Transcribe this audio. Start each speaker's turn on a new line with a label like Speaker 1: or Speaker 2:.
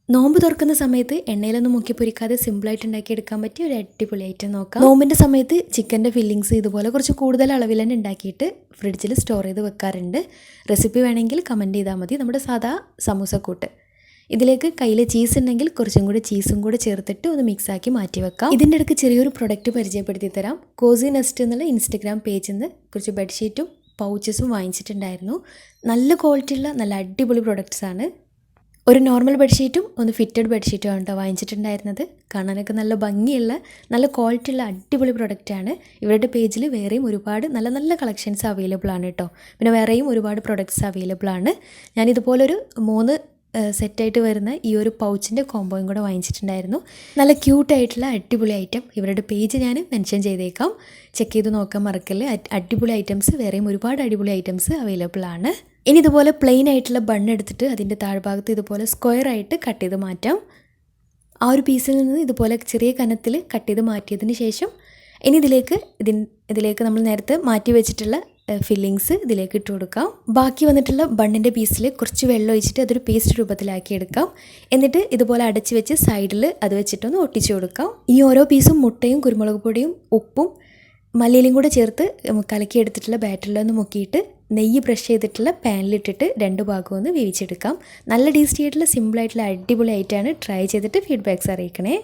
Speaker 1: നോമ്പ് തുറക്കുന്ന സമയത്ത് എണ്ണയിലൊന്നും മുക്കി പൊരിക്കാതെ സിമ്പിളായിട്ട് ഉണ്ടാക്കിയെടുക്കാൻ പറ്റിയ ഒരു അടിപൊളി ഐറ്റം നോക്കാം. നോമ്പിൻ്റെ സമയത്ത് ചിക്കൻ്റെ ഫില്ലിങ്സ് ഇതുപോലെ കുറച്ച് കൂടുതൽ അളവിൽ തന്നെ ഉണ്ടാക്കിയിട്ട് ഫ്രിഡ്ജിൽ സ്റ്റോർ ചെയ്ത് വെക്കാറുണ്ട്. റെസിപ്പി വേണമെങ്കിൽ കമൻറ്റ് ചെയ്താൽ മതി. നമ്മുടെ സാധാ സമൂസക്കൂട്ട് ഇതിലേക്ക് കയ്യിൽ ചീസ് ഉണ്ടെങ്കിൽ കുറച്ചും കൂടി ചീസും കൂടെ ചേർത്തിട്ട് ഒന്ന് മിക്സാക്കി മാറ്റി വെക്കാം. ഇതിൻ്റെ ഇടയ്ക്ക് ചെറിയൊരു പ്രൊഡക്റ്റ് പരിചയപ്പെടുത്തി തരാം. കോസി നെസ്റ്റ് എന്നുള്ള ഇൻസ്റ്റഗ്രാം പേജിൽ നിന്ന് കുറച്ച് ബെഡ്ഷീറ്റും പൗച്ചസും വാങ്ങിച്ചിട്ടുണ്ടായിരുന്നു. നല്ല ക്വാളിറ്റിയുള്ള നല്ല അടിപൊളി പ്രൊഡക്ട്സാണ്. ഒരു നോർമൽ ബെഡ്ഷീറ്റും ഒന്ന് ഫിറ്റഡ് ബെഡ്ഷീറ്റും ആണ് കേട്ടോ വാങ്ങിച്ചിട്ടുണ്ടായിരുന്നത്. കാണാനൊക്കെ നല്ല ഭംഗിയുള്ള നല്ല ക്വാളിറ്റിയുള്ള അടിപൊളി പ്രൊഡക്റ്റാണ്. ഇവരുടെ പേജിൽ വേറെയും ഒരുപാട് നല്ല നല്ല കളക്ഷൻസ് അവൈലബിൾ ആണ് കേട്ടോ. പിന്നെ വേറെയും ഒരുപാട് പ്രൊഡക്ട്സ് അവൈലബിൾ ആണ്. ഞാനിതുപോലൊരു 3 സെറ്റായിട്ട് വരുന്ന ഈ ഒരു പൗച്ചിൻ്റെ കോംബോയും കൂടെ വാങ്ങിച്ചിട്ടുണ്ടായിരുന്നു. നല്ല ക്യൂട്ടായിട്ടുള്ള അടിപൊളി ഐറ്റം. ഇവരുടെ പേജ് ഞാൻ മെൻഷൻ ചെയ്തേക്കാം, ചെക്ക് ചെയ്ത് നോക്കാൻ മറക്കല്ലേ. അടിപൊളി ഐറ്റംസ്, വേറെയും ഒരുപാട് അടിപൊളി ഐറ്റംസ് അവൈലബിൾ ആണ്. ഇനി ഇതുപോലെ പ്ലെയിൻ ആയിട്ടുള്ള ബണ്ണ് എടുത്തിട്ട് അതിൻ്റെ താഴ്ഭാഗത്ത് ഇതുപോലെ സ്ക്വയറായിട്ട് കട്ട് ചെയ്ത് മാറ്റാം. ആ ഒരു പീസിൽ നിന്ന് ഇതുപോലെ ചെറിയ കനത്തിൽ കട്ട് ചെയ്ത് മാറ്റിയതിന് ശേഷം ഇനി ഇതിലേക്ക് നമ്മൾ നേരത്തെ മാറ്റി വെച്ചിട്ടുള്ള ഫില്ലിങ്സ് ഇതിലേക്ക് ഇട്ട് കൊടുക്കാം. ബാക്കി വന്നിട്ടുള്ള ബണ്ണിൻ്റെ പീസിൽ കുറച്ച് വെള്ളം ഒഴിച്ചിട്ട് അതൊരു പേസ്റ്റ് രൂപത്തിലാക്കി എടുക്കാം. എന്നിട്ട് ഇതുപോലെ അടച്ച് വെച്ച് സൈഡിൽ അത് വെച്ചിട്ടൊന്ന് ഒട്ടിച്ചു കൊടുക്കാം. ഈ ഓരോ പീസും മുട്ടയും കുരുമുളക് പൊടിയും ഉപ്പും മല്ലിയിലും കൂടെ ചേർത്ത് കലക്കി എടുത്തിട്ടുള്ള ബാറ്ററിലൊന്ന് മുക്കിയിട്ട് നെയ്യ് ബ്രഷ് ചെയ്തിട്ടുള്ള പാനിലിട്ടിട്ട് 2 ഭാഗവും ഒന്ന് വേവിച്ചെടുക്കാം. നല്ല ടേസ്റ്റി ആയിട്ടുള്ള സിമ്പിളായിട്ടുള്ള അടിപൊളി ആയിട്ടാണ്. ട്രൈ ചെയ്തിട്ട് ഫീഡ്ബാക്ക്സ് അറിയിക്കണേ.